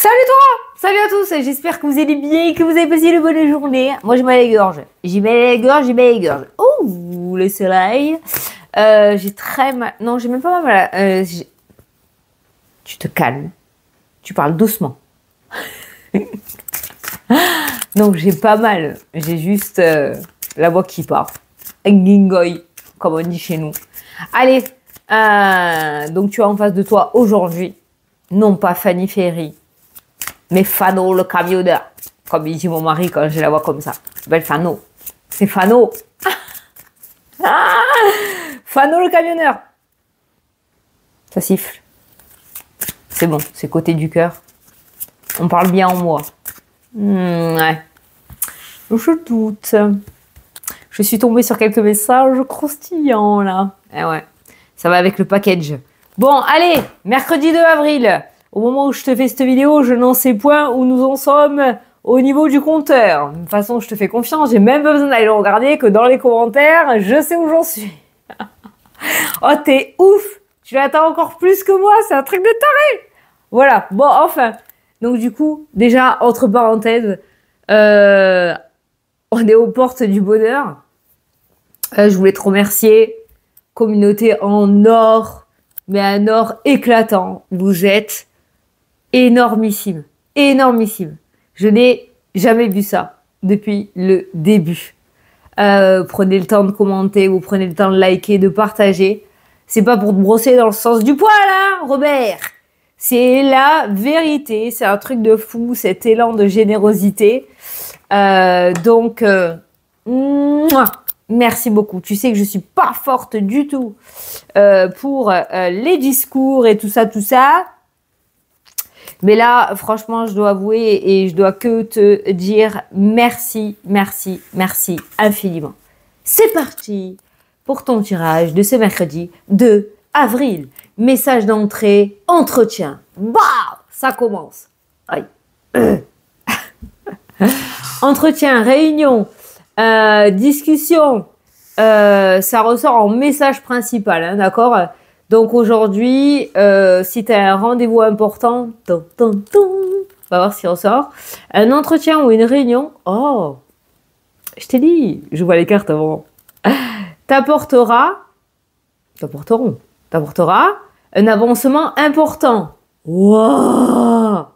Salut toi! Salut à tous! J'espère que vous allez bien et que vous avez passé une bonne journée. Moi, j'ai mal à la gorge. J'ai mal à la gorge, j'ai mal à la gorge. Oh, le soleil. J'ai très mal... Non, j'ai même pas mal à... Tu te calmes. Tu parles doucement. Donc, j'ai pas mal. J'ai juste la voix qui part. Gingoy, comme on dit chez nous. Allez. Donc, tu as en face de toi aujourd'hui, non pas Fanny Ferry, mais Fano le camionneur, comme il dit mon mari quand je la vois comme ça. Belle Fano. C'est Fano. Fano le camionneur. Ça siffle. C'est bon, c'est côté du cœur. On parle bien en moi. Ouais. Je doute. Je suis tombée sur quelques messages croustillants là. Eh ouais. Ça va avec le package. Bon, allez, mercredi 2 avril. Au moment où je te fais cette vidéo, je n'en sais point où nous en sommes au niveau du compteur. De toute façon, je te fais confiance, j'ai même pas besoin d'aller le regarder, que dans les commentaires, je sais où j'en suis. Oh, t'es ouf! Tu l'attends encore plus que moi, c'est un truc de taré! Voilà, bon, enfin. Donc du coup, déjà, entre parenthèses, on est aux portes du bonheur. Je voulais te remercier, communauté en or, mais un or éclatant. Vous êtes énormissime, énormissime. Je n'ai jamais vu ça depuis le début. Prenez le temps de commenter, vous prenez le temps de liker, de partager. C'est pas pour te brosser dans le sens du poil, hein, Robert. C'est la vérité, c'est un truc de fou, cet élan de générosité. Donc, merci beaucoup. Tu sais que je suis pas forte du tout pour les discours et tout ça, tout ça. Mais là, franchement, je dois avouer et je dois que te dire merci, merci, merci infiniment. C'est parti pour ton tirage de ce mercredi 2 avril. Message d'entrée, entretien. Bah, ça commence. Aïe. Entretien, réunion, discussion. Ça ressort en message principal, hein, d'accord ? Donc aujourd'hui, si tu as un rendez-vous important, on va voir ce qui ressort. Un entretien ou une réunion, oh, je t'ai dit, je vois les cartes avant. T'apportera un avancement important. Wow.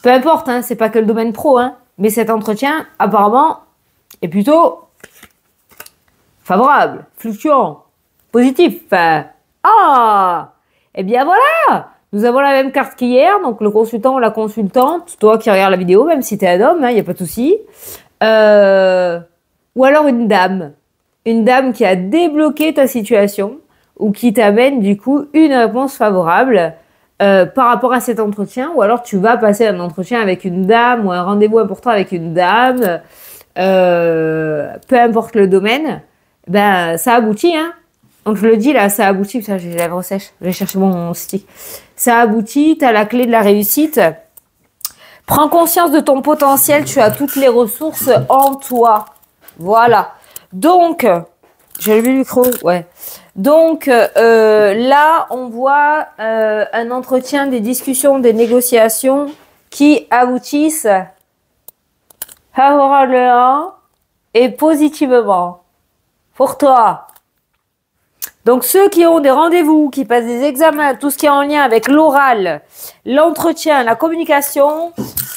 Peu importe, hein, c'est pas que le domaine pro, hein, mais cet entretien, apparemment, est plutôt favorable, fluctuant, positif. Ah, eh bien voilà, nous avons la même carte qu'hier, donc le consultant ou la consultante, toi qui regardes la vidéo, même si tu es un homme, il n'y a pas de souci. Ou alors une dame qui a débloqué ta situation ou qui t'amène du coup une réponse favorable par rapport à cet entretien, ou alors tu vas passer un entretien avec une dame ou un rendez-vous important avec une dame, peu importe le domaine, ben ça aboutit, hein. Donc je le dis là, ça aboutit, putain j'ai les lèvres sèches, je vais chercher mon stick. Ça aboutit, tu as la clé de la réussite. Prends conscience de ton potentiel, tu as toutes les ressources en toi. Voilà. Donc, j'ai le micro, ouais. Donc là, on voit un entretien, des discussions, des négociations qui aboutissent favorablement et positivement pour toi. Donc ceux qui ont des rendez-vous, qui passent des examens, tout ce qui est en lien avec l'oral, l'entretien, la communication,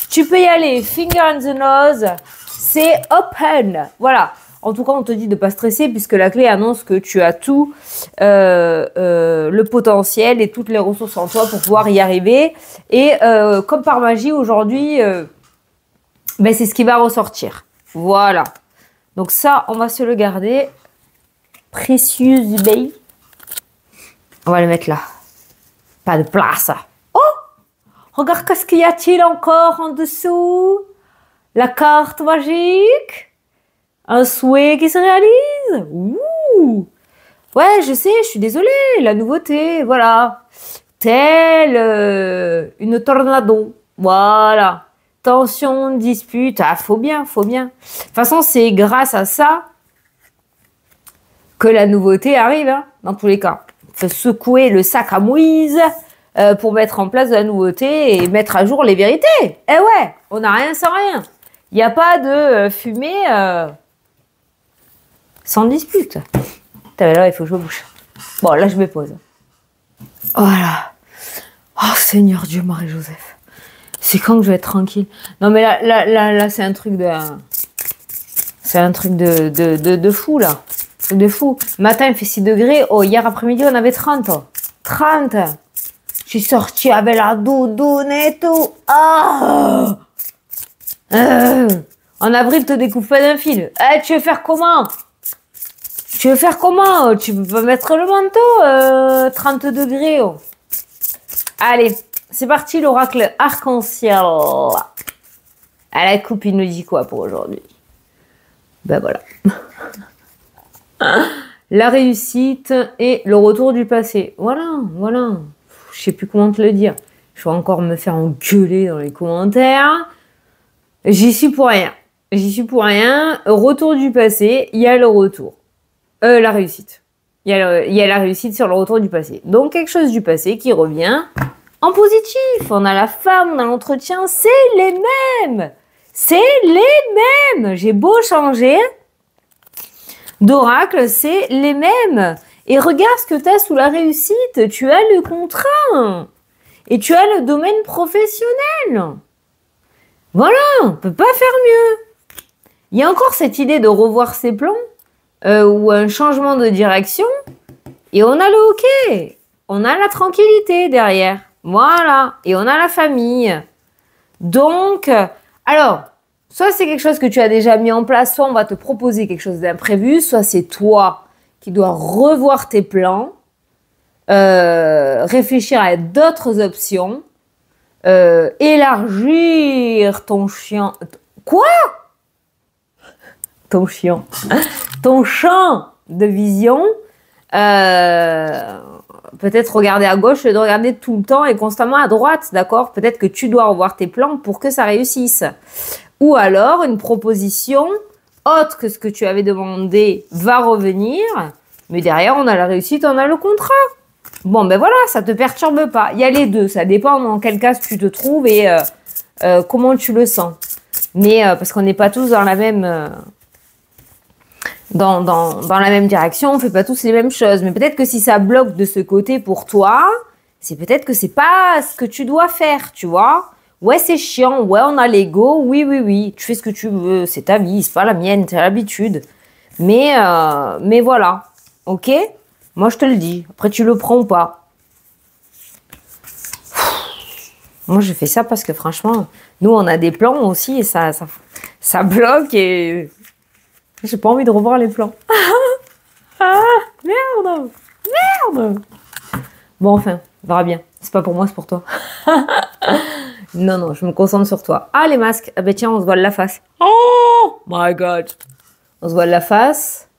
tu peux y aller, finger in the nose, c'est open. Voilà. En tout cas, on te dit de ne pas stresser puisque la clé annonce que tu as tout le potentiel et toutes les ressources en toi pour pouvoir y arriver. Et comme par magie, aujourd'hui, ben, c'est ce qui va ressortir. Voilà. Donc ça, on va se le garder. Précieuse baie. On va le mettre là. Pas de place. Oh! Regarde qu'est-ce qu'il y a-t-il encore en dessous? La carte magique. Un souhait qui se réalise. Ouh! Ouais, je sais, je suis désolée. La nouveauté, voilà. Telle une tornado. Voilà. Tension, dispute. Ah, faut bien, faut bien. De toute façon, c'est grâce à ça que la nouveauté arrive, hein, dans tous les cas. Faut secouer le sac à mouise, pour mettre en place de la nouveauté et mettre à jour les vérités. Eh ouais, on n'a rien sans rien. Il n'y a pas de fumée sans dispute. Putain, là, il faut que je me bouge. Bon, là, je me pose. Voilà. Oh, Seigneur Dieu, Marie-Joseph. C'est quand que je vais être tranquille? Non, mais là, c'est un truc de... C'est un truc de fou, là. C'est de fou. Le matin, il fait 6 degrés. Oh, hier après-midi, on avait 30. 30. Je suis sortie avec la doudoune et tout. Oh en avril, te découvre pas d'un fil. Eh, tu veux faire comment? Tu veux faire comment? Tu peux pas mettre le manteau 30 degrés. Oh. Allez, c'est parti, l'oracle arc-en-ciel. À la coupe, il nous dit quoi pour aujourd'hui? Ben voilà. La réussite et le retour du passé. Voilà, voilà. Je sais plus comment te le dire. Je vais encore me faire engueuler dans les commentaires. J'y suis pour rien. J'y suis pour rien. Retour du passé, il y a le retour. La réussite. Il y a la réussite sur le retour du passé. Donc, quelque chose du passé qui revient en positif. On a la femme, on a l'entretien, c'est les mêmes. C'est les mêmes. J'ai beau changer d'oracle, c'est les mêmes. Et regarde ce que tu as sous la réussite. Tu as le contrat. Et tu as le domaine professionnel. Voilà, on ne peut pas faire mieux. Il y a encore cette idée de revoir ses plans ou un changement de direction. Et on a le OK. On a la tranquillité derrière. Voilà. Et on a la famille. Donc, alors, soit c'est quelque chose que tu as déjà mis en place, soit on va te proposer quelque chose d'imprévu, soit c'est toi qui dois revoir tes plans, réfléchir à d'autres options, élargir ton chien. Quoi? Ton chien. Ton champ de vision. Peut-être regarder à gauche et de regarder tout le temps et constamment à droite, d'accord? Peut-être que tu dois revoir tes plans pour que ça réussisse. Ou alors, une proposition autre que ce que tu avais demandé va revenir, mais derrière, on a la réussite, on a le contrat. Bon, ben voilà, ça te perturbe pas. Il y a les deux, ça dépend dans quel cas tu te trouves et comment tu le sens. Mais parce qu'on n'est pas tous dans la même... Dans la même direction, on fait pas tous les mêmes choses. Mais peut-être que si ça bloque de ce côté pour toi, c'est peut-être que c'est pas ce que tu dois faire, tu vois. Ouais, c'est chiant. Ouais, on a l'ego. Oui, oui, oui. Tu fais ce que tu veux. C'est ta vie, c'est pas la mienne, c'est l'habitude. Mais voilà. Ok? Moi, je te le dis. Après, tu le prends ou pas. Moi, je fais ça parce que franchement, nous, on a des plans aussi et ça bloque et... J'ai pas envie de revoir les plans. Ah, merde. Merde. Bon, enfin, on verra bien. C'est pas pour moi, c'est pour toi. Non, non, je me concentre sur toi. Ah, les masques. Ah ben tiens, on se voile la face. Oh my God. On se voile la face.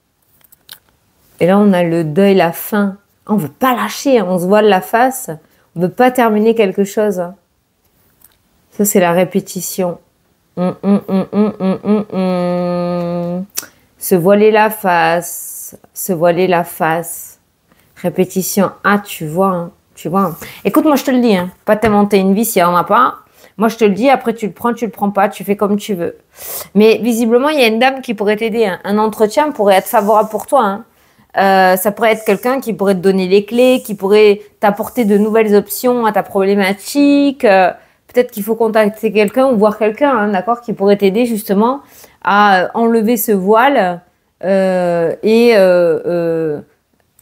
Et là, on a le deuil, la fin. On veut pas lâcher, hein. On se voile la face. On veut pas terminer quelque chose. Ça, c'est la répétition. Se voiler la face, se voiler la face. Répétition. Ah, tu vois, hein, tu vois. Hein. Écoute, moi, je te le dis, hein, pas t'inventer une vie s'il n'y en a pas. Moi, je te le dis, après, tu le prends pas, tu fais comme tu veux. Mais visiblement, il y a une dame qui pourrait t'aider. Hein. Un entretien pourrait être favorable pour toi. Hein. Ça pourrait être quelqu'un qui pourrait te donner les clés, qui pourrait t'apporter de nouvelles options à ta problématique. Peut-être qu'il faut contacter quelqu'un ou voir quelqu'un, hein, d'accord, qui pourrait t'aider justement à enlever ce voile et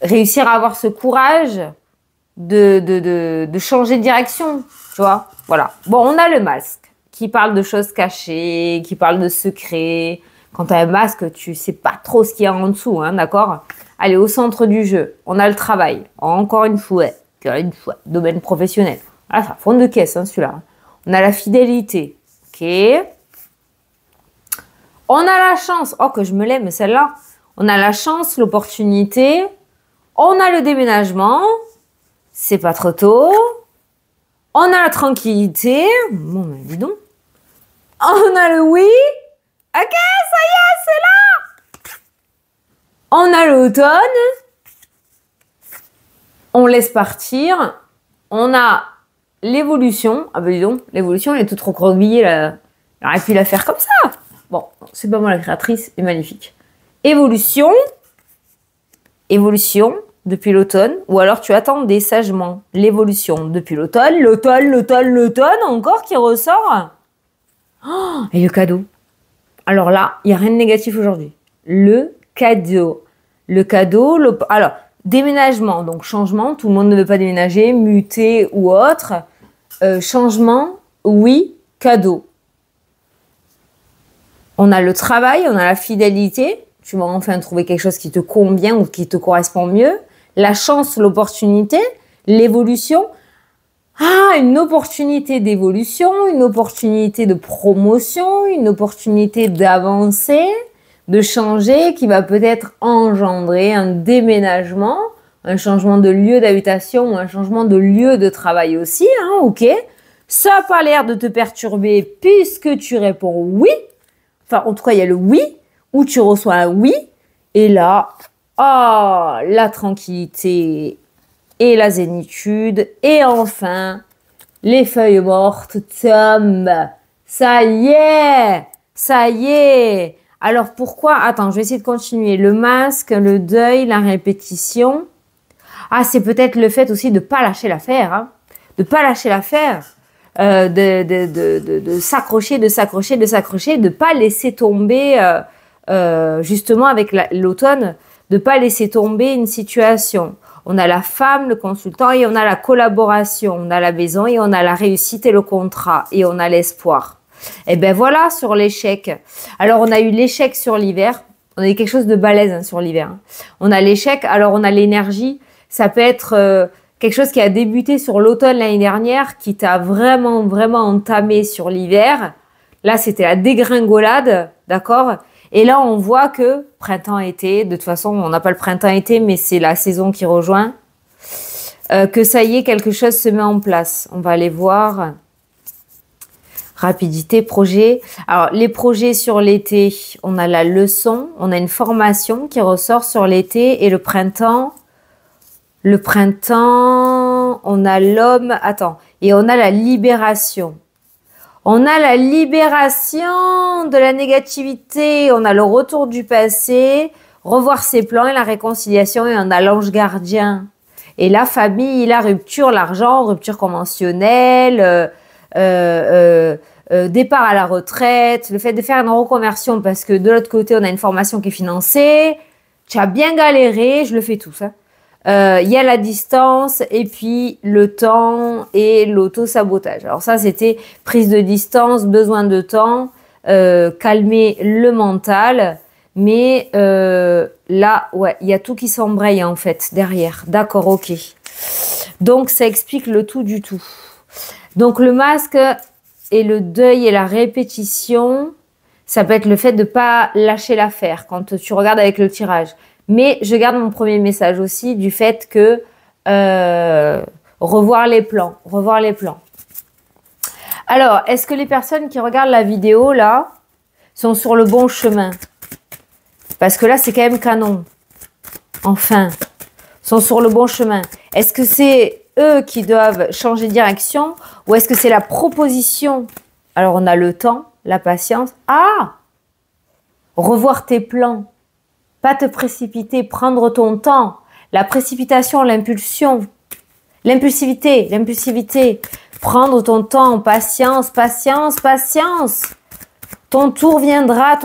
réussir à avoir ce courage de changer de direction, tu vois. Voilà. Bon, on a le masque qui parle de choses cachées, qui parle de secrets. Quand tu as un masque, tu sais pas trop ce qu'il y a en dessous, hein, d'accord? Allez, au centre du jeu, on a le travail. Encore une fois, domaine professionnel. Ah, ça fond de caisse, hein, celui-là. On a la fidélité. Ok. On a la chance. Oh, que je me l'aime, celle-là. On a la chance, l'opportunité. On a le déménagement. C'est pas trop tôt. On a la tranquillité. Bon, ben, dis donc. On a le oui. Ok, ça y est, c'est là. On a l'automne. On laisse partir. on a l'évolution. Ah ben dis donc, l'évolution, elle est toute recroquevillée là. On aurait pu la faire comme ça. Bon, c'est pas moi la créatrice, c'est magnifique. Évolution. Évolution depuis l'automne. Ou alors tu attendais sagement l'évolution depuis l'automne. L'automne encore qui ressort. Oh, et le cadeau. Alors là, il n'y a rien de négatif aujourd'hui. Le cadeau. Le cadeau. Alors, déménagement, donc changement. Tout le monde ne veut pas déménager, muter ou autre. Changement, oui. Cadeau. On a le travail, on a la fidélité. Tu vas enfin trouver quelque chose qui te convient ou qui te correspond mieux. La chance, l'opportunité, l'évolution. Ah, une opportunité d'évolution, une opportunité de promotion, une opportunité d'avancer, de changer, qui va peut-être engendrer un déménagement, un changement de lieu d'habitation, un changement de lieu de travail aussi, hein, ok. Ça n'a pas l'air de te perturber puisque tu réponds oui. Enfin, en tout cas, il y a le oui, où tu reçois un oui, et là, oh, la tranquillité et la zénitude, et enfin, les feuilles mortes tombent. Ça y est, ça y est. Alors pourquoi? Attends, je vais essayer de continuer. Le masque, le deuil, la répétition. Ah, c'est peut-être le fait aussi de ne pas lâcher l'affaire, hein, de ne pas lâcher l'affaire. De s'accrocher, de ne pas laisser tomber, justement avec l'automne, de ne pas laisser tomber une situation. On a la femme, le consultant, et on a la collaboration, on a la maison, et on a la réussite et le contrat, et on a l'espoir. Et ben voilà sur l'échec. Alors on a eu l'échec sur l'hiver, on a eu quelque chose de balèze hein, sur l'hiver. Hein. On a l'échec, alors on a l'énergie, ça peut être... quelque chose qui a débuté sur l'automne l'année dernière, qui t'a vraiment entamé sur l'hiver. Là, c'était la dégringolade, d'accord? Et là, on voit que printemps-été, de toute façon, on n'a pas le printemps-été, mais c'est la saison qui rejoint, que ça y est, quelque chose se met en place. On va aller voir. Rapidité, projet. Alors, les projets sur l'été, on a la leçon, on a une formation qui ressort sur l'été et le printemps, on a l'homme, attends, et on a la libération. On a la libération de la négativité, on a le retour du passé, revoir ses plans et la réconciliation, et on a l'ange gardien. Et la famille, la rupture, l'argent, rupture conventionnelle, départ à la retraite, le fait de faire une reconversion parce que de l'autre côté, on a une formation qui est financée. Tu as bien galéré, je le fais tout ça. Il y a la distance et puis le temps et l'auto-sabotage. Alors ça, c'était prise de distance, besoin de temps, calmer le mental. Mais là, ouais, il y a tout qui s'embraye en fait derrière. D'accord, ok. Donc, ça explique le tout du tout. Donc, le masque et le deuil et la répétition, ça peut être le fait de ne pas lâcher l'affaire quand tu regardes avec le tirage. Mais je garde mon premier message aussi du fait que revoir les plans. Alors, est-ce que les personnes qui regardent la vidéo là sont sur le bon chemin? Parce que là, c'est quand même canon. Enfin, sont sur le bon chemin. Est-ce que c'est eux qui doivent changer de direction ou est-ce que c'est la proposition? Alors, on a le temps, la patience. Ah! Revoir tes plans. Pas te précipiter, prendre ton temps. La précipitation, l'impulsion. L'impulsivité. Prendre ton temps, patience. Ton tour viendra.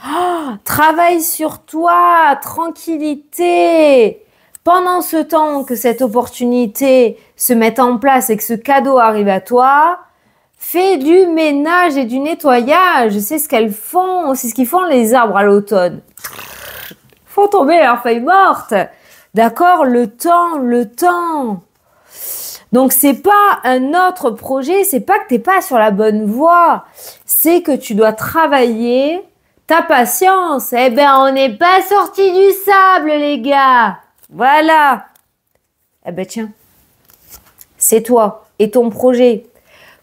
Oh, travaille sur toi, tranquillité. Pendant ce temps que cette opportunité se met en place et que ce cadeau arrive à toi, fais du ménage et du nettoyage. C'est ce qu'elles font, c'est ce qu'ils font les arbres à l'automne. Faut tomber leurs feuilles mortes. D'accord? Le temps. Donc, c'est pas un autre projet, c'est pas que t'es pas sur la bonne voie. C'est que tu dois travailler ta patience. Eh ben, on n'est pas sorti du sable, les gars. Voilà. Eh ben, tiens. C'est toi et ton projet.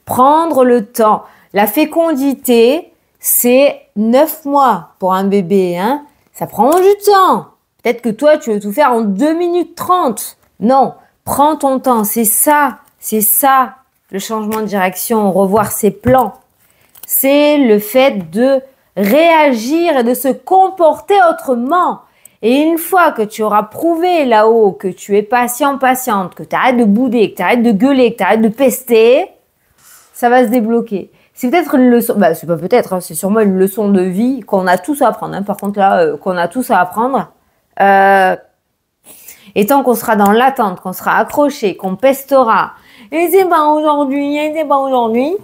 Prendre le temps. La fécondité, c'est 9 mois pour un bébé, hein. Ça prend du temps. Peut-être que toi, tu veux tout faire en 2 minutes 30. Non. Prends ton temps, c'est ça le changement de direction, revoir ses plans. C'est le fait de réagir et de se comporter autrement. Et une fois que tu auras prouvé là-haut que tu es patient, patiente, que tu arrêtes de bouder, que tu arrêtes de gueuler, que tu arrêtes de pester, ça va se débloquer. C'est peut-être une leçon, bah c'est pas peut-être, hein, c'est sûrement une leçon de vie qu'on a tous à apprendre. Hein. Par contre là, qu'on a tous à apprendre. Et tant qu'on sera dans l'attente, qu'on sera accroché, qu'on pestera, et c'est pas aujourd'hui, et c'est pas aujourd'hui,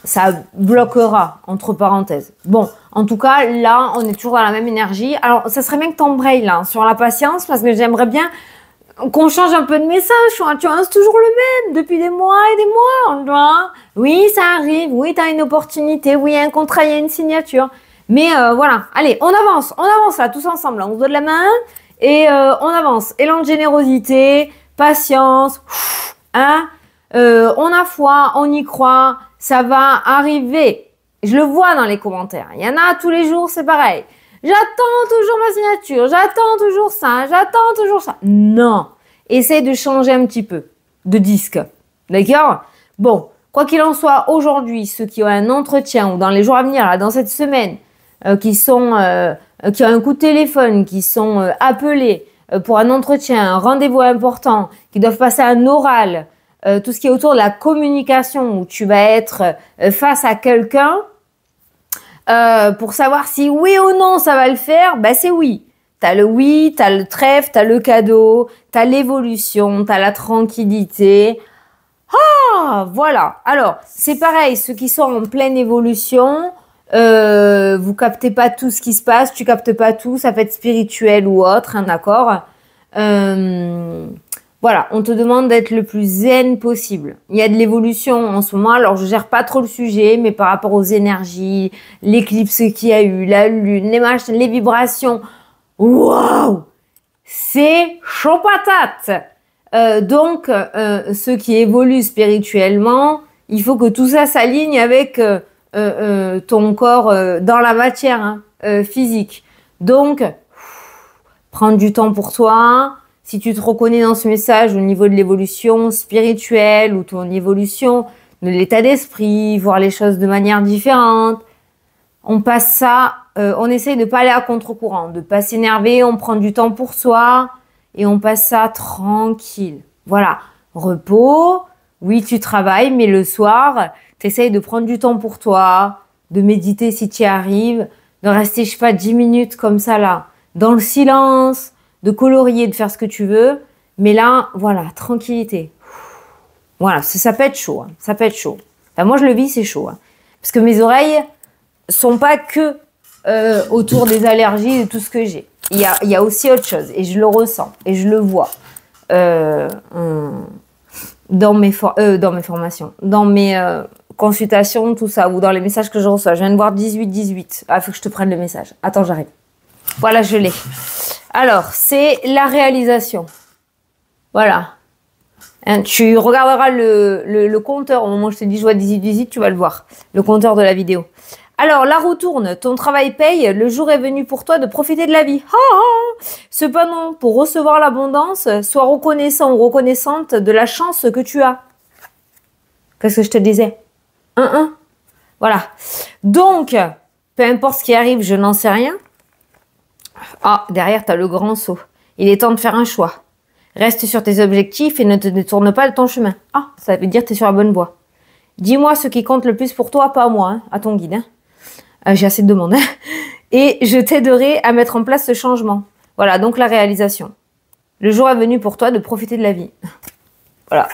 ça bloquera, entre parenthèses. Bon, en tout cas, là, on est toujours dans la même énergie. Alors, ça serait bien que t'embrayes, là, sur la patience, parce que j'aimerais bien qu'on change un peu de message. Tu vois, c'est toujours le même, depuis des mois et des mois, tu vois. Oui, ça arrive, oui, t'as une opportunité, oui, un contrat, il y a une signature. Mais voilà, allez, on avance là, tous ensemble, là. On se donne la main, et on avance. Élan de générosité, patience, hein. On a foi, on y croit, ça va arriver. Je le vois dans les commentaires. Il y en a tous les jours, c'est pareil. J'attends toujours ma signature, j'attends toujours ça, j'attends toujours ça. Non, essaye de changer un petit peu de disque. D'accord? Bon, quoi qu'il en soit, aujourd'hui, ceux qui ont un entretien ou dans les jours à venir, là, dans cette semaine, qui ont un coup de téléphone, qui sont appelés pour un entretien, un rendez-vous important, qui doivent passer un oral, tout ce qui est autour de la communication où tu vas être face à quelqu'un pour savoir si oui ou non ça va le faire, bah c'est oui. T'as le oui, t'as le trèfle, t'as le cadeau, t'as l'évolution, t'as la tranquillité. Ah, voilà. Alors, c'est pareil, ceux qui sont en pleine évolution, vous captez pas tout ce qui se passe, tu captes pas tout, ça peut être spirituel ou autre, hein, d'accord. Voilà, on te demande d'être le plus zen possible. Il y a de l'évolution en ce moment, alors je gère pas trop le sujet, mais par rapport aux énergies, l'éclipse qu'il y a eu, la lune, les machins, les vibrations, waouh, c'est chaud patate. Donc, ceux qui évoluent spirituellement, il faut que tout ça s'aligne avec ton corps dans la matière hein, physique. Donc, prendre du temps pour toi. Si tu te reconnais dans ce message au niveau de l'évolution spirituelle ou ton évolution de l'état d'esprit, voir les choses de manière différente, on passe ça, on essaye de pas aller à contre-courant, de pas s'énerver, on prend du temps pour soi et on passe ça tranquille. Voilà, repos, oui tu travailles, mais le soir, tu essayes de prendre du temps pour toi, de méditer si tu y arrives, de rester, je sais pas, 10 minutes comme ça là, dans le silence, de colorier, de faire ce que tu veux. Mais là, voilà, tranquillité. Voilà, ça peut être chaud. Hein, ça peut être chaud. Enfin, moi, je le vis, c'est chaud. Hein, parce que mes oreilles sont pas que autour des allergies et de tout ce que j'ai. Il y a aussi autre chose. Et je le ressens. Et je le vois. Dans mes formations. Dans mes consultations, tout ça. Ou dans les messages que je reçois. Je viens de voir 18-18. Ah, il faut que je te prenne le message. Attends, j'arrive. Voilà, je l'ai. Alors, c'est la réalisation. Voilà. Hein, tu regarderas le compteur au moment où je te dis je vois 18-18, tu vas le voir. Le compteur de la vidéo. Alors, la roue tourne, ton travail paye, le jour est venu pour toi de profiter de la vie. Cependant, pour recevoir l'abondance, sois reconnaissant ou reconnaissante de la chance que tu as. Qu'est-ce que je te disais? Voilà. Donc, peu importe ce qui arrive, je n'en sais rien. Ah, derrière, tu as le grand saut. Il est temps de faire un choix. Reste sur tes objectifs et ne te détourne pas de ton chemin. Ah, ça veut dire que tu es sur la bonne voie. Dis-moi ce qui compte le plus pour toi, pas moi, hein, à ton guide. Hein. J'ai assez de demandes. Hein. Et je t'aiderai à mettre en place ce changement. Voilà, donc la réalisation. Le jour est venu pour toi de profiter de la vie. Voilà.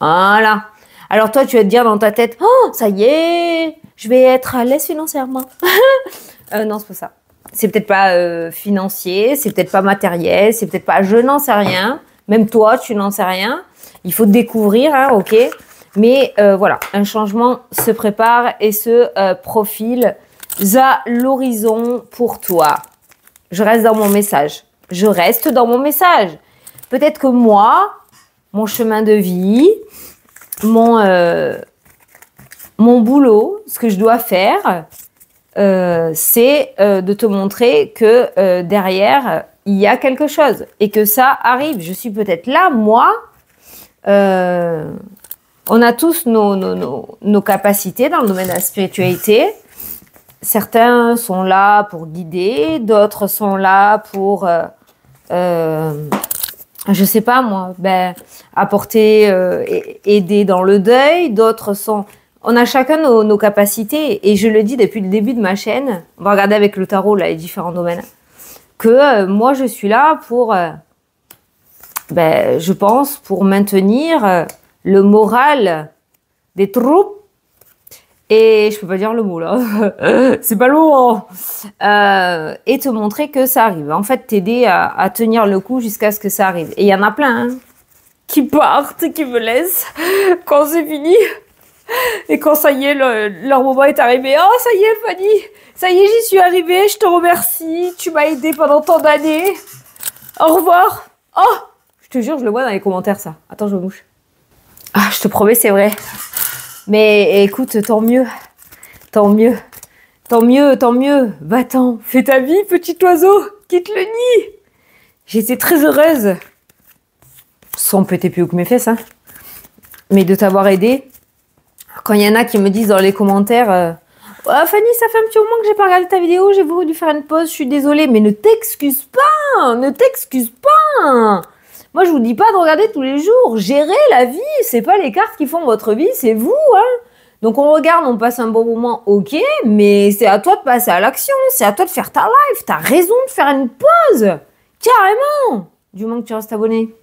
Voilà. Alors toi, tu vas te dire dans ta tête, oh, ça y est, je vais être à l'aise financièrement. Non, c'est pas ça. C'est peut-être pas financier, c'est peut-être pas matériel, c'est peut-être pas, je n'en sais rien. Même toi, tu n'en sais rien. Il faut découvrir, hein, ok. Mais voilà, un changement se prépare et se profile à l'horizon pour toi. Je reste dans mon message. Je reste dans mon message. Peut-être que moi, mon chemin de vie, mon boulot, ce que je dois faire, c'est de te montrer que derrière, il y a quelque chose et que ça arrive. Je suis peut-être là, moi. On a tous nos capacités dans le domaine de la spiritualité. Certains sont là pour guider, d'autres sont là pour, je sais pas moi, apporter, aider dans le deuil. D'autres sont... On a chacun nos capacités et je le dis depuis le début de ma chaîne. On va regarder avec le tarot là, les différents domaines. Que moi je suis là pour, je pense, pour maintenir le moral des troupes. Et je peux pas dire le mot là, c'est pas le mot. Et te montrer que ça arrive. En fait, t'aider à tenir le coup jusqu'à ce que ça arrive. Et il y en a plein qui partent et qui me laissent quand c'est fini. Et quand ça y est, leur moment est arrivé. Oh, ça y est, Fanny, ça y est, j'y suis arrivée. Je te remercie. Tu m'as aidé pendant tant d'années. Au revoir. Oh, je te jure, je le vois dans les commentaires ça. Attends, je me mouche. Ah, je te promets, c'est vrai. Mais écoute, tant mieux. Tant mieux. Tant mieux, tant mieux. Va-t'en. Fais ta vie, petit oiseau. Quitte le nid. J'étais très heureuse. Sans péter plus haut que mes fesses, hein. Mais de t'avoir aidé. Quand il y en a qui me disent dans les commentaires oh, Fanny, ça fait un petit moment que j'ai pas regardé ta vidéo, j'ai voulu faire une pause, je suis désolée. Mais ne t'excuse pas. Ne t'excuse pas. Moi, je vous dis pas de regarder tous les jours. Gérez la vie. C'est pas les cartes qui font votre vie, c'est vous, hein. Donc, on regarde, on passe un bon moment, ok. Mais c'est à toi de passer à l'action. C'est à toi de faire ta live. T'as raison de faire une pause. Carrément. Du moment que tu restes abonné.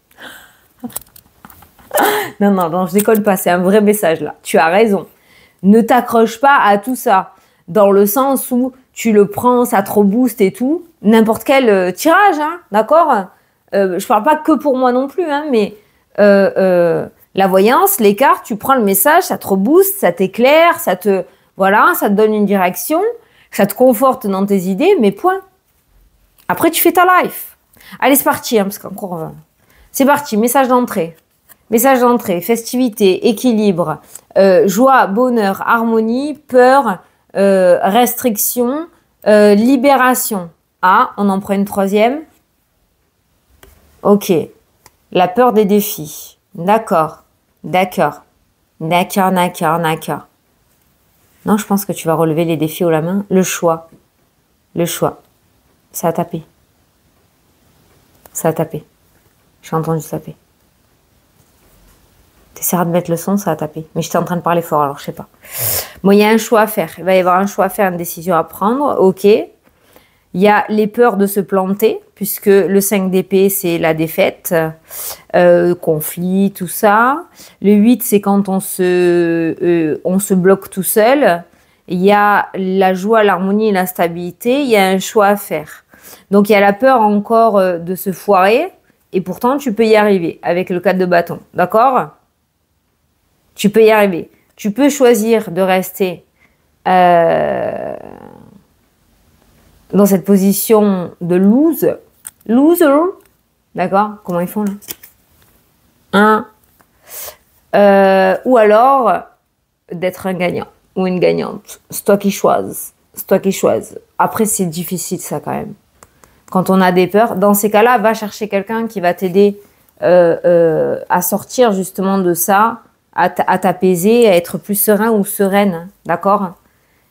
Non, je déconne pas. C'est un vrai message, là. Tu as raison. Ne t'accroche pas à tout ça. Dans le sens où tu le prends, ça te rebooste et tout. N'importe quel tirage, hein. D'accord ? Je parle pas que pour moi non plus, hein, mais la voyance, les cartes, tu prends le message, ça te rebooste, ça t'éclaire, ça te donne une direction, ça te conforte dans tes idées, mais point. Après, tu fais ta life. Allez, c'est parti, hein, parce qu'encore... c'est parti, message d'entrée. Message d'entrée, festivité, équilibre, joie, bonheur, harmonie, peur, restriction, libération. Ah, on en prend une troisième. Ok, la peur des défis. D'accord. Non, je pense que tu vas relever les défis haut la main. Le choix. Ça a tapé. J'ai entendu taper. T'essaieras de mettre le son, ça a tapé. Mais j'étais en train de parler fort, alors je sais pas. Bon, il y a un choix à faire. Il va y avoir un choix à faire, une décision à prendre. Ok. Il y a les peurs de se planter, puisque le 5 d'épée, c'est la défaite, conflit, tout ça. Le 8, c'est quand on se bloque tout seul. Il y a la joie, l'harmonie et la stabilité. Il y a un choix à faire. Donc, il y a la peur encore de se foirer. Et pourtant, tu peux y arriver avec le 4 de bâton. D'accord ? Tu peux y arriver. Tu peux choisir de rester... dans cette position de loser, d'accord? Comment ils font là? Ou alors d'être un gagnant ou une gagnante. C'est toi qui choisis. Après, c'est difficile ça quand même. Quand on a des peurs, dans ces cas-là, va chercher quelqu'un qui va t'aider à sortir justement de ça, à t'apaiser, à être plus serein ou sereine, d'accord?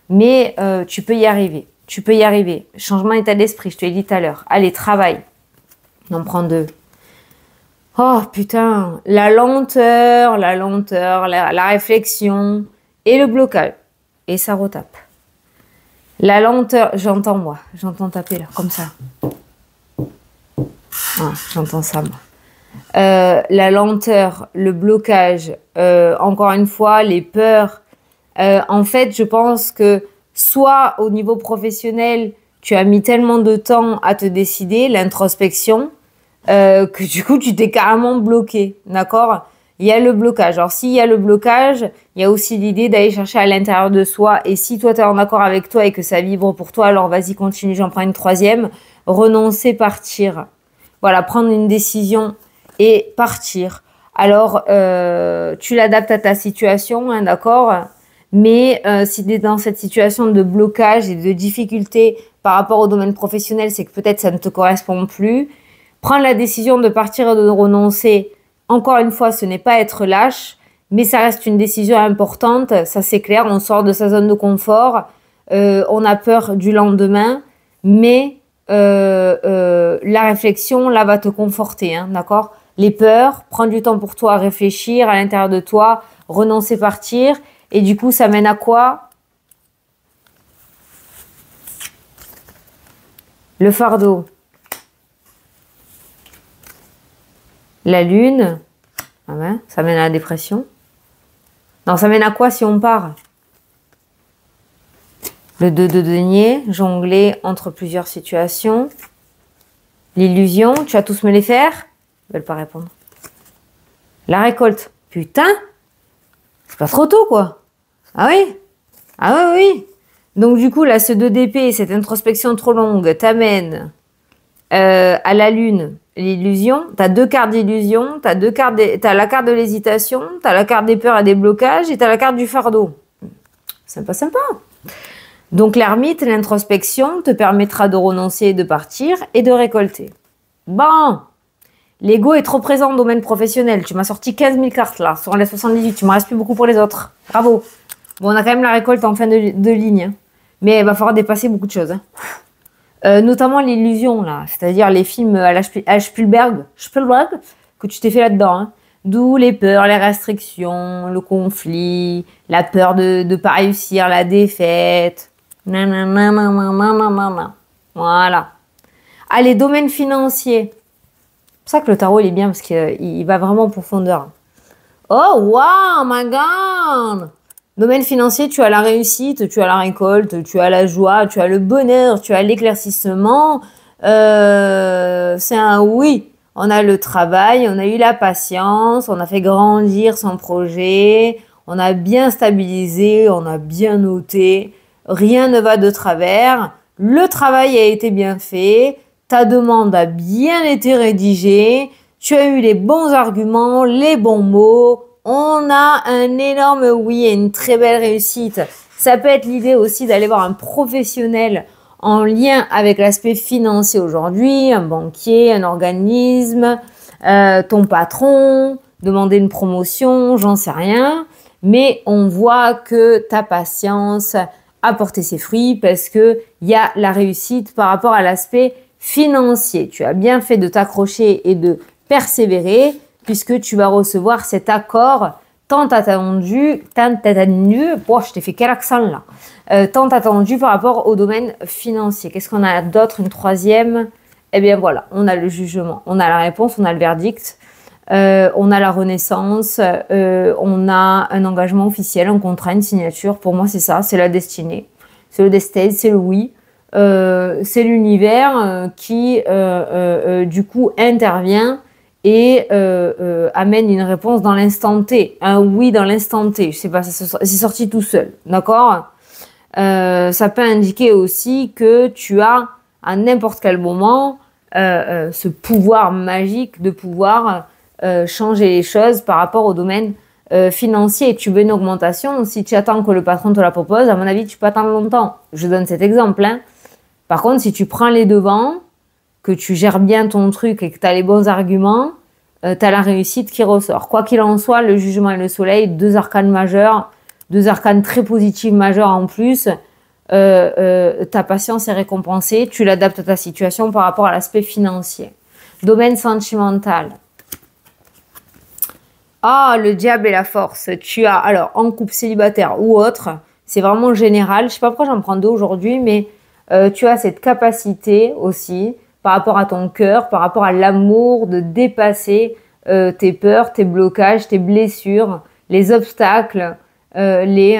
Mais tu peux y arriver. Changement d'état d'esprit, je te l'ai dit tout à l'heure. Allez, travaille. On en prend 2. Oh putain, la lenteur, la réflexion et le blocage. Et ça retape. La lenteur, j'entends taper là, comme ça. Ah, j'entends ça moi. La lenteur, le blocage, encore une fois, les peurs. En fait, je pense que soit au niveau professionnel, tu as mis tellement de temps à te décider, l'introspection, que du coup, tu t'es carrément bloqué, d'accord? Il y a le blocage. Alors, s'il y a le blocage, il y a aussi l'idée d'aller chercher à l'intérieur de soi. Et si toi, tu es en accord avec toi et que ça vibre pour toi, alors vas-y, continue, j'en prends une troisième. Renoncer, partir. Voilà, prendre une décision et partir. Alors, tu l'adaptes à ta situation, hein, d'accord? Mais si tu es dans cette situation de blocage et de difficulté par rapport au domaine professionnel, c'est que peut-être ça ne te correspond plus. Prendre la décision de partir et de renoncer, encore une fois, ce n'est pas être lâche, mais ça reste une décision importante, ça c'est clair, on sort de sa zone de confort, on a peur du lendemain, mais la réflexion, là, va te conforter, hein, d'accord? Les peurs, prends du temps pour toi, réfléchir à l'intérieur de toi, renoncer, partir, et du coup, ça mène à quoi? Le fardeau. La lune, ah ouais, ça mène à la dépression. Non, ça mène à quoi si on part? Le 2 de denier, jongler entre plusieurs situations. L'illusion, tu vas tous me les faire? Ils veulent pas répondre. La récolte, putain, c'est pas trop tôt quoi. Ah oui? Ah oui, oui. Donc du coup, là, ce 2 d'épée, cette introspection trop longue, t'amène à la lune, l'illusion. T'as 2 cartes d'illusion, t'as la carte de l'hésitation, t'as la carte des peurs et des blocages, et t'as la carte du fardeau. Sympa, sympa. Donc l'ermite, l'introspection, te permettra de renoncer et de partir et de récolter. Bon, l'ego est trop présent au domaine professionnel. Tu m'as sorti 15 000 cartes là, sur les 78. Tu me reste plus beaucoup pour les autres. Bravo. Bon, on a quand même la récolte en fin de ligne. Hein. Mais il va falloir dépasser beaucoup de choses. Hein. Notamment l'illusion, là. C'est-à-dire les films à la Spielberg, que tu t'es fait là-dedans. Hein. D'où les peurs, les restrictions, le conflit, la peur de ne pas réussir, la défaite. Voilà. Allez, domaine financier. C'est pour ça que le tarot, il est bien parce qu'il va vraiment en profondeur. Oh, wow, my God! Domaine financier, tu as la réussite, tu as la récolte, tu as la joie, tu as le bonheur, tu as l'éclaircissement. C'est un oui. On a le travail, on a eu la patience, on a fait grandir son projet, on a bien stabilisé, on a bien noté. Rien ne va de travers. Le travail a été bien fait. Ta demande a bien été rédigée. Tu as eu les bons arguments, les bons mots. On a un énorme oui et une très belle réussite. Ça peut être l'idée aussi d'aller voir un professionnel en lien avec l'aspect financier aujourd'hui, un banquier, un organisme, ton patron, demander une promotion, j'en sais rien. Mais on voit que ta patience a porté ses fruits parce qu'il y a la réussite par rapport à l'aspect financier. Tu as bien fait de t'accrocher et de persévérer puisque tu vas recevoir cet accord tant attendu, je t'ai fait quel accent là, tant attendu par rapport au domaine financier. Qu'est-ce qu'on a d'autre, une troisième? Eh bien voilà, on a le jugement, on a la réponse, on a le verdict, on a la renaissance, on a un engagement officiel, un contrat, une signature. Pour moi, c'est ça, c'est la destinée, c'est le destin, c'est le oui. C'est l'univers qui, du coup, intervient et amène une réponse dans l'instant T, un oui dans l'instant T. Je sais pas, c'est sorti tout seul, d'accord? Ça peut indiquer aussi que tu as à n'importe quel moment ce pouvoir magique de pouvoir changer les choses par rapport au domaine financier. Tu veux une augmentation, si tu attends que le patron te la propose, à mon avis, tu peux attendre longtemps. Je donne cet exemple. Hein. Par contre, si tu prends les devants, que tu gères bien ton truc et que tu as les bons arguments, tu as la réussite qui ressort. Quoi qu'il en soit, le jugement et le soleil, 2 arcanes majeurs, 2 arcanes très positives majeures en plus, ta patience est récompensée, tu l'adaptes à ta situation par rapport à l'aspect financier. Domaine sentimental. Ah, le diable et la force. Tu as, alors, en couple célibataire ou autre, c'est vraiment général. Je sais pas pourquoi j'en prends 2 aujourd'hui, mais tu as cette capacité aussi, par rapport à ton cœur, par rapport à l'amour, de dépasser tes peurs, tes blocages, tes blessures, les obstacles, les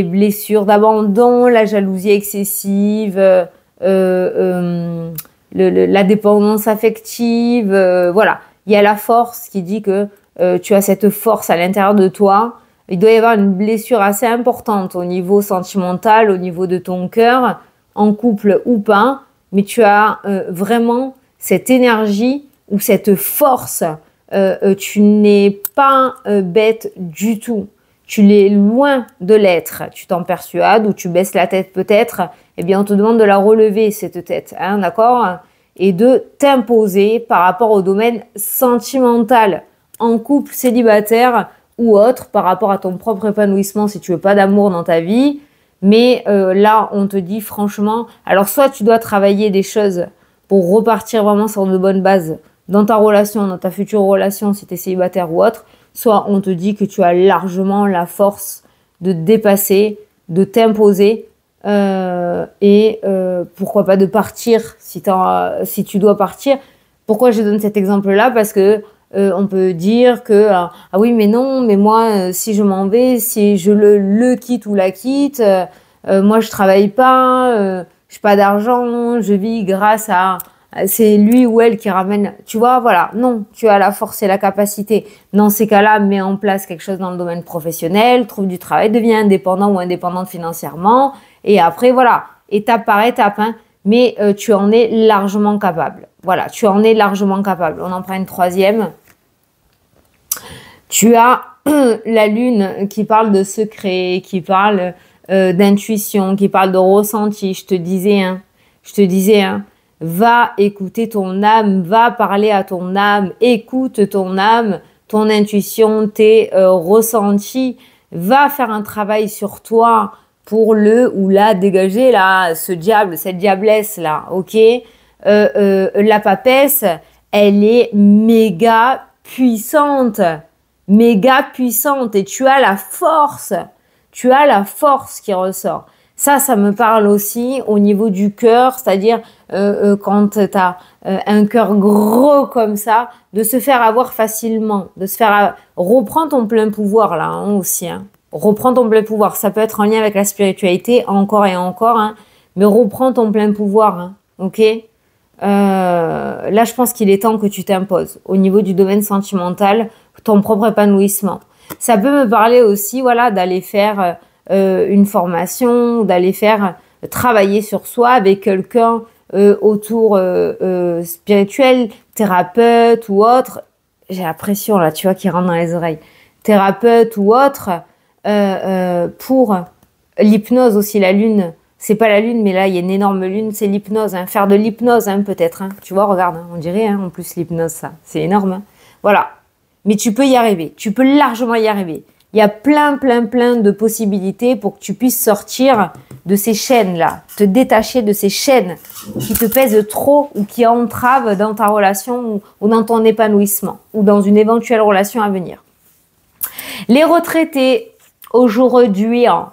blessures d'abandon, la jalousie excessive, la dépendance affective, voilà. Il y a la force qui dit que tu as cette force à l'intérieur de toi. Il doit y avoir une blessure assez importante au niveau sentimental, au niveau de ton cœur, en couple ou pas, mais tu as vraiment cette énergie ou cette force. Tu n'es pas bête du tout. tu l'es loin de l'être, tu t'en persuades ou tu baisses la tête peut-être, eh bien on te demande de la relever cette tête, hein, d'accord? Et de t'imposer par rapport au domaine sentimental, en couple, célibataire ou autre, par rapport à ton propre épanouissement si tu veux pas d'amour dans ta vie. Mais là, on te dit franchement, alors soit tu dois travailler des choses pour repartir vraiment sur de bonnes bases dans ta relation, dans ta future relation si tu es célibataire ou autre, soit on te dit que tu as largement la force de dépasser, de t'imposer et pourquoi pas de partir si tu dois partir. Pourquoi je donne cet exemple-là? Parce que on peut dire que ah oui mais non, mais moi si je m'en vais, si je le quitte ou la quitte, moi je travaille pas, j'ai pas d'argent, je vis grâce à c'est lui ou elle qui ramène, tu vois, voilà. Non, tu as la force et la capacité. Dans ces cas-là, mets en place quelque chose dans le domaine professionnel, trouve du travail, deviens indépendant ou indépendante financièrement. Et après, voilà, étape par étape, hein, mais tu en es largement capable. Voilà, tu en es largement capable. On en prend une troisième. Tu as la lune qui parle de secret, qui parle d'intuition, qui parle de ressenti. Je te disais, hein, va écouter ton âme, va parler à ton âme, écoute ton âme, ton intuition, tes ressentis. Va faire un travail sur toi pour le ou la dégager, là, ce diable, cette diablesse, là, ok? La papesse, elle est méga puissante et tu as la force qui ressort. Ça me parle aussi au niveau du cœur, c'est-à-dire quand tu as un cœur gros comme ça, de se faire avoir facilement, de se faire... Reprends ton plein pouvoir là hein, aussi. Hein. Reprends ton plein pouvoir. Ça peut être en lien avec la spiritualité, encore et encore, hein, mais reprends ton plein pouvoir, hein, ok? Là, je pense qu'il est temps que tu t'imposes au niveau du domaine sentimental, ton propre épanouissement. Ça peut me parler aussi, voilà, d'aller faire une formation, d'aller faire travailler sur soi avec quelqu'un autour spirituel, thérapeute ou autre. J'ai la pression là, tu vois, qui rentre dans les oreilles. Thérapeute ou autre pour l'hypnose aussi, la lune. C'est pas la lune, mais là, il y a une énorme lune, c'est l'hypnose. Hein. Faire de l'hypnose, hein, peut-être. Hein. Tu vois, regarde, hein, on dirait, hein, en plus, l'hypnose, ça. C'est énorme. Hein. Voilà. Mais tu peux y arriver. Tu peux largement y arriver. Il y a plein de possibilités pour que tu puisses sortir de ces chaînes-là. Te détacher de ces chaînes qui te pèsent trop ou qui entravent dans ta relation ou dans ton épanouissement ou dans une éventuelle relation à venir. Les retraités, aujourd'hui, hein,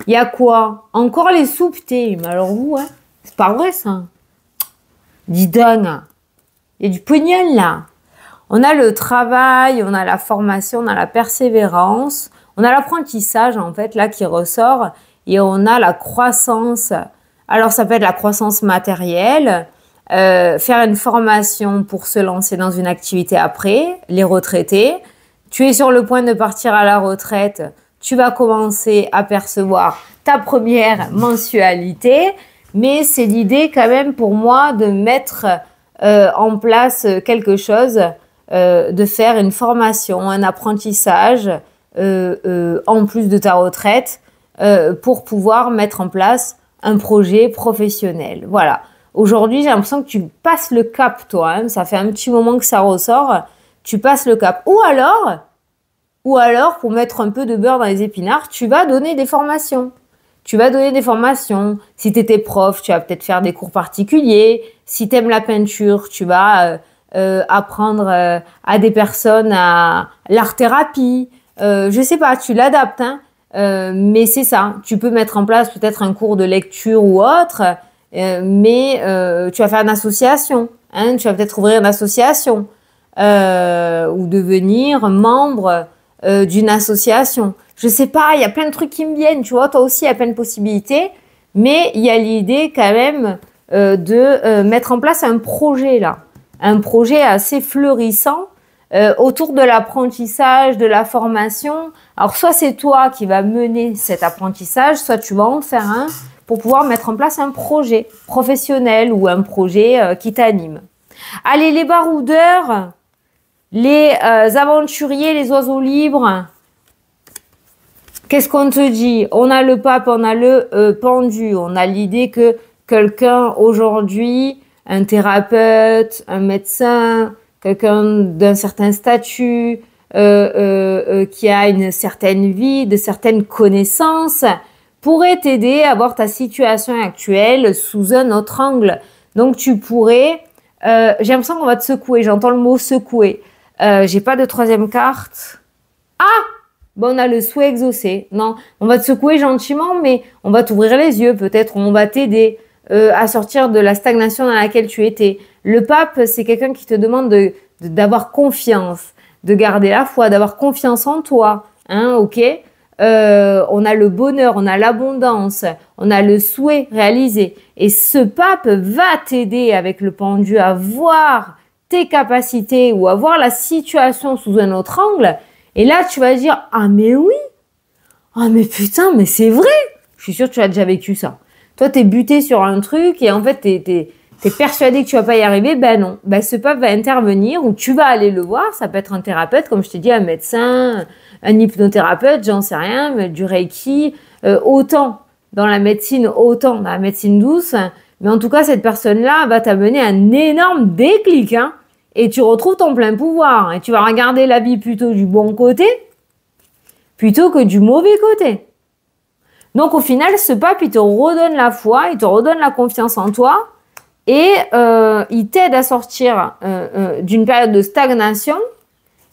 il y a quoi? Encore les soupes-thé. Mais alors vous, hein, c'est pas vrai ça. Dis donc, il y a du pognon là. On a le travail, on a la formation, on a la persévérance, on a l'apprentissage en fait là qui ressort et on a la croissance. Alors ça peut être la croissance matérielle, faire une formation pour se lancer dans une activité après, les retraités. Tu es sur le point de partir à la retraite, tu vas commencer à percevoir ta première mensualité, mais c'est l'idée quand même pour moi de mettre en place quelque chose, de faire une formation, un apprentissage en plus de ta retraite pour pouvoir mettre en place un projet professionnel. Voilà. Aujourd'hui, j'ai l'impression que tu passes le cap, toi. Hein, ça fait un petit moment que ça ressort. Tu passes le cap. Ou alors, pour mettre un peu de beurre dans les épinards, tu vas donner des formations. Tu vas donner des formations. Si tu étais prof, tu vas peut-être faire des cours particuliers. Si tu aimes la peinture, tu vas apprendre à des personnes à l'art-thérapie. Je sais pas, tu l'adaptes. Hein, mais c'est ça. Tu peux mettre en place peut-être un cours de lecture ou autre. Mais tu vas faire une association. Hein, tu vas peut-être ouvrir une association. Ou devenir membre d'une association. Je sais pas, il y a plein de trucs qui me viennent, tu vois, toi aussi, il y a plein de possibilités, mais il y a l'idée quand même de mettre en place un projet là, un projet assez fleurissant autour de l'apprentissage, de la formation. Alors, soit c'est toi qui vas mener cet apprentissage, soit tu vas en faire un pour pouvoir mettre en place un projet professionnel ou un projet qui t'anime. Allez, les baroudeurs, les aventuriers, les oiseaux libres, Qu'est-ce qu'on te dit? On a le pape, on a le pendu, on a l'idée que quelqu'un aujourd'hui, un thérapeute, un médecin, quelqu'un d'un certain statut, qui a une certaine vie, de certaines connaissances, pourrait t'aider à voir ta situation actuelle sous un autre angle. Donc tu pourrais, j'ai l'impression qu'on va te secouer, j'entends le mot secouer. J'ai pas de troisième carte. Ah! Bon, on a le souhait exaucé. Non, on va te secouer gentiment, mais on va t'ouvrir les yeux peut-être, on va t'aider à sortir de la stagnation dans laquelle tu étais. Le pape, c'est quelqu'un qui te demande d'avoir confiance, de garder la foi, d'avoir confiance en toi. Hein, ok? On a le bonheur, on a l'abondance, on a le souhait réalisé. Et ce pape va t'aider avec le pendu à voir tes capacités ou à voir la situation sous un autre angle. Et là, tu vas dire, ah mais oui, ah mais putain, mais c'est vrai. Je suis sûre que tu as déjà vécu ça. Toi, t'es buté sur un truc et en fait, t'es persuadé que tu vas pas y arriver. Ben non, ben ce pape va intervenir ou tu vas aller le voir. Ça peut être un thérapeute, comme je t'ai dit, un médecin, un hypnothérapeute, j'en sais rien, mais du Reiki, autant dans la médecine, autant dans la médecine douce. Mais en tout cas, cette personne-là va t'amener un énorme déclic, hein. Et tu retrouves ton plein pouvoir. Et tu vas regarder la vie plutôt du bon côté, plutôt que du mauvais côté. Donc au final, ce pape, il te redonne la foi, il te redonne la confiance en toi. Et il t'aide à sortir d'une période de stagnation.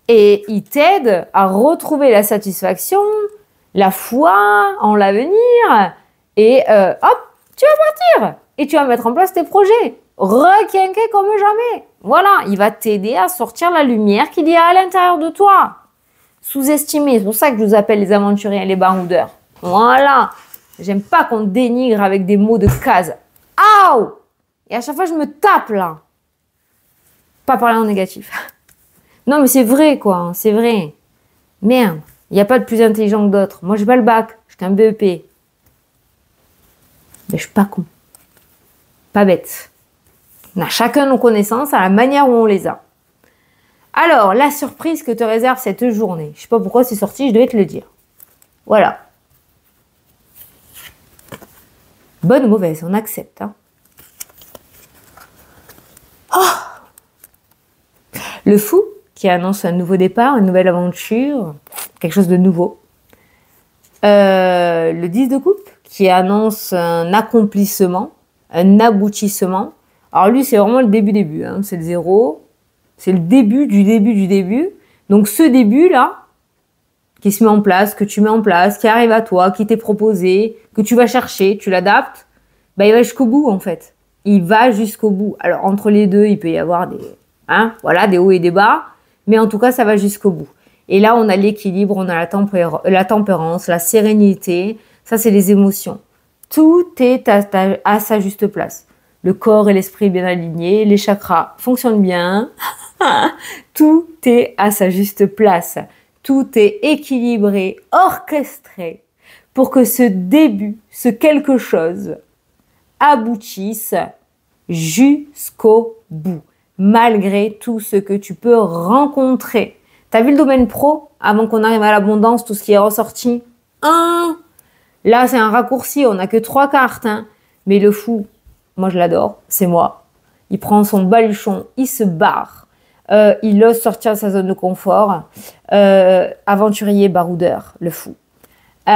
Et il t'aide à retrouver la satisfaction, la foi en l'avenir. Et hop, tu vas partir. Et tu vas mettre en place tes projets. Requinqué comme jamais. Voilà, il va t'aider à sortir la lumière qu'il y a à l'intérieur de toi. Sous-estimé, c'est pour ça que je vous appelle les aventuriers et les baroudeurs. Voilà, j'aime pas qu'on dénigre avec des mots de case. Aouh! Et à chaque fois, je me tape là. Pas parler en négatif. Non, mais c'est vrai quoi, c'est vrai. Merde, il n'y a pas de plus intelligent que d'autres. Moi, j'ai pas le bac, j'ai qu'un BEP. Mais je suis pas con. Pas bête. On a chacun nos connaissances à la manière où on les a. Alors, la surprise que te réserve cette journée. Je sais pas pourquoi c'est sorti, je devais te le dire. Voilà. Bonne ou mauvaise, on accepte. Hein. Oh, le fou qui annonce un nouveau départ, une nouvelle aventure, quelque chose de nouveau. Le 10 de coupe qui annonce un accomplissement, un aboutissement. Alors lui, c'est vraiment le début, hein. C'est le 0. C'est le début du début du début. Donc ce début-là, qui se met en place, que tu mets en place, qui arrive à toi, qui t'est proposé, que tu vas chercher, tu l'adaptes, bah, il va jusqu'au bout en fait. Il va jusqu'au bout. Alors entre les deux, il peut y avoir des hauts et des bas, mais en tout cas, ça va jusqu'au bout. Et là, on a l'équilibre, on a la tempérance, la sérénité. Ça, c'est les émotions. Tout est à sa juste place. Le corps et l'esprit bien alignés, les chakras fonctionnent bien. Tout est à sa juste place. Tout est équilibré, orchestré pour que ce début, ce quelque chose, aboutisse jusqu'au bout, malgré tout ce que tu peux rencontrer. T'as vu le domaine pro avant qu'on arrive à l'abondance, tout ce qui est ressorti? Là, c'est un raccourci, on n'a que 3 cartes. Hein. Mais le fou, moi je l'adore, c'est moi. Il prend son baluchon, il se barre. Il ose sortir de sa zone de confort. Aventurier, baroudeur, le fou. Il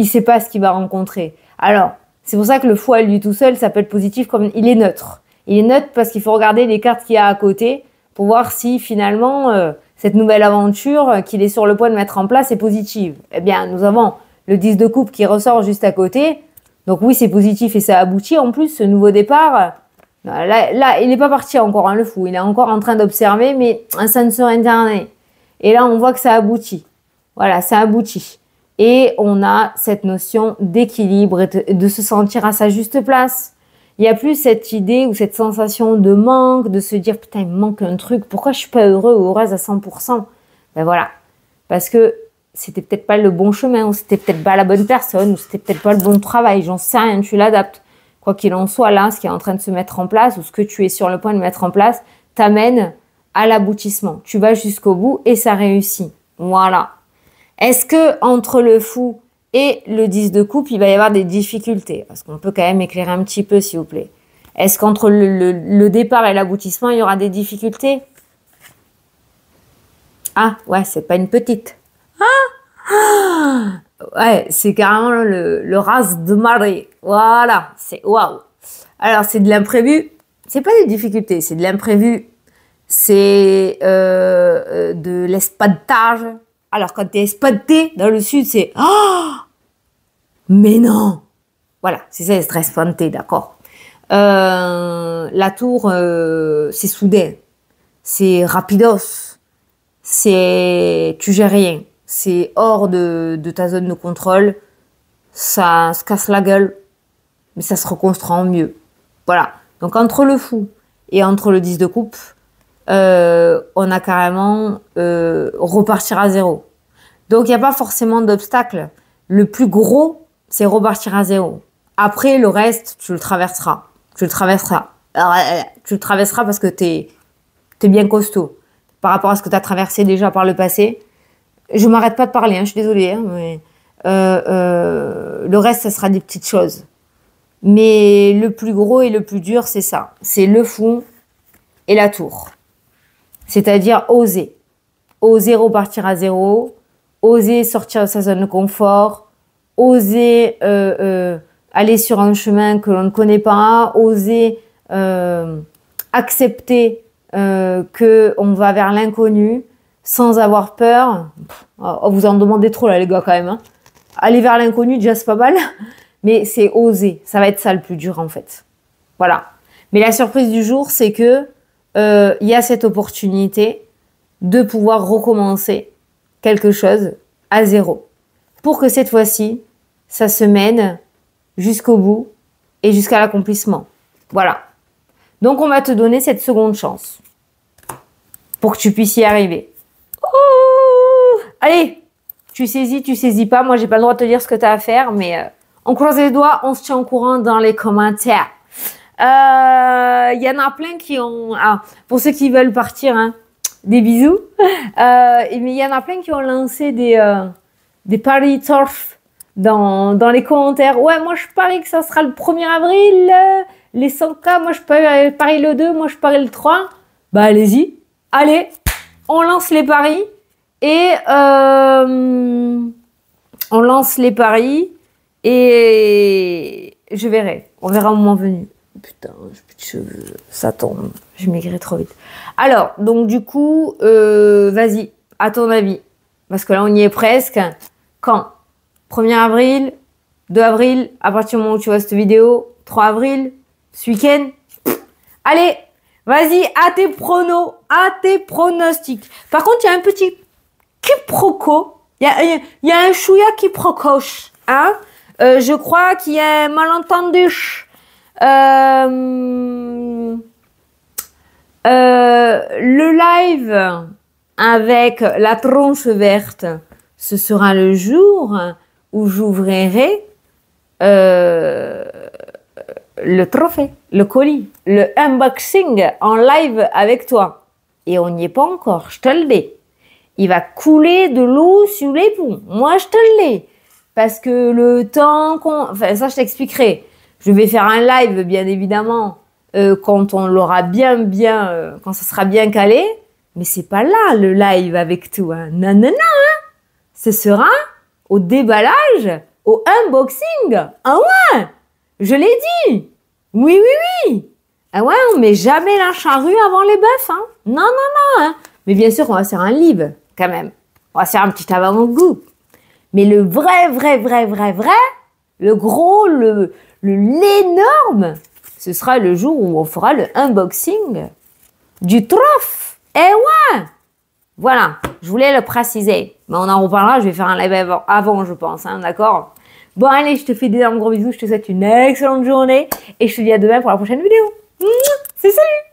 sait pas ce qu'il va rencontrer. Alors, c'est pour ça que le fou à lui tout seul, ça peut être positif comme il est neutre. Il est neutre parce qu'il faut regarder les cartes qu'il y a à côté pour voir si finalement cette nouvelle aventure qu'il est sur le point de mettre en place est positive. Eh bien, nous avons le 10 de coupe qui ressort juste à côté. Donc oui, c'est positif et ça aboutit. En plus, ce nouveau départ, là il n'est pas parti encore, hein, le fou. Il est encore en train d'observer, mais ça ne serait interné. Et là, on voit que ça aboutit. Voilà, ça aboutit. Et on a cette notion d'équilibre et de se sentir à sa juste place. Il n'y a plus cette idée ou cette sensation de manque, de se dire « Putain, il me manque un truc, pourquoi je ne suis pas heureux ou heureuse à 100% ?» Ben voilà, parce que c'était peut-être pas le bon chemin, ou c'était peut-être pas la bonne personne, ou c'était peut-être pas le bon travail, j'en sais rien, tu l'adaptes. Quoi qu'il en soit, là, ce qui est en train de se mettre en place, ou ce que tu es sur le point de mettre en place, t'amène à l'aboutissement. Tu vas jusqu'au bout et ça réussit. Voilà. Est-ce que entre le fou et le 10 de coupe, il va y avoir des difficultés? Parce qu'on peut quand même éclairer un petit peu, s'il vous plaît. Est-ce qu'entre le départ et l'aboutissement, il y aura des difficultés? Ah, ouais, c'est pas une petite. Ouais, c'est carrément le raz de marée. Voilà, c'est waouh. Alors, c'est de l'imprévu. C'est pas des difficultés, c'est de l'imprévu. C'est de l'espantage. Alors, quand t'es espanté, dans le sud, c'est mais non. Voilà, c'est ça, être espanté, d'accord. La tour, c'est soudain. C'est rapidos. C'est tu gères rien. C'est hors de ta zone de contrôle. Ça se casse la gueule, mais ça se reconstruit en mieux. Voilà. Donc, entre le fou et entre le 10 de coupe, on a carrément repartir à zéro. Donc, il n'y a pas forcément d'obstacle. Le plus gros, c'est repartir à zéro. Après, le reste, tu le traverseras. Tu le traverseras. Alors, tu le traverseras parce que t'es bien costaud par rapport à ce que tu as traversé déjà par le passé. Je m'arrête pas de parler, hein, je suis désolée, hein, mais le reste, ça sera des petites choses. Mais le plus gros et le plus dur, c'est ça. C'est le fou et la tour. C'est-à-dire oser. Oser repartir à zéro, oser sortir de sa zone de confort, oser aller sur un chemin que l'on ne connaît pas, oser accepter qu'on va vers l'inconnu sans avoir peur. Oh, vous en demandez trop là les gars quand même. Hein. Aller vers l'inconnu déjà c'est pas mal, mais c'est oser. Ça va être ça le plus dur en fait. Voilà. Mais la surprise du jour c'est que il y a cette opportunité de pouvoir recommencer quelque chose à zéro. Pour que cette fois-ci, ça se mène jusqu'au bout et jusqu'à l'accomplissement. Voilà. Donc, on va te donner cette seconde chance pour que tu puisses y arriver. Oh, allez, tu saisis pas. Moi, j'ai pas le droit de te dire ce que tu as à faire, mais on croise les doigts, on se tient au courant dans les commentaires. Il y en a plein qui ont... Ah, pour ceux qui veulent partir, hein, des bisous. Mais il y en a plein qui ont lancé des paris turf dans les commentaires. Ouais, moi je parie que ça sera le 1er avril, les 100K, moi je parie le 2, moi je parie le 3. Bah allez-y, allez, on lance les paris et on lance les paris et je verrai, on verra au moment venu. Putain, ça tombe, je maigrirai trop vite. Alors, donc du coup, vas-y, à ton avis, parce que là on y est presque. Quand? 1er avril, 2 avril, à partir du moment où tu vois cette vidéo, 3 avril, ce week-end. Allez, vas-y, à tes pronos, à tes pronostics. Par contre, il y a un petit quiproquo, il y a un chouïa quiproquoche, hein. Je crois qu'il y a un malentendu. Le live avec la tronche verte, ce sera le jour où j'ouvrirai le trophée, le colis, le unboxing en live avec toi. Et on n'y est pas encore, je te le dis. Il va couler de l'eau sur les ponts. Moi, je te le dis. Parce que le temps qu'on... Enfin, ça, je t'expliquerai. Je vais faire un live, bien évidemment, quand on l'aura quand ça sera bien calé. Mais c'est pas là, le live avec toi. Non, non, non. Hein. Ce sera au déballage, au unboxing. Ah ouais, je l'ai dit. Oui, oui, oui. Ah ouais, on met jamais la charrue avant les bœufs. Hein. Non, non, non. Hein. Mais bien sûr, on va faire un live, quand même. On va faire un petit avant-goût. Mais le vrai, le gros, l'énorme, ce sera le jour où on fera le unboxing du trophée. Eh ouais! Voilà, je voulais le préciser. Mais on en reparlera, je vais faire un live avant je pense, hein, d'accord? Bon, allez, je te fais d'énormes gros bisous, je te souhaite une excellente journée et je te dis à demain pour la prochaine vidéo. C'est salut!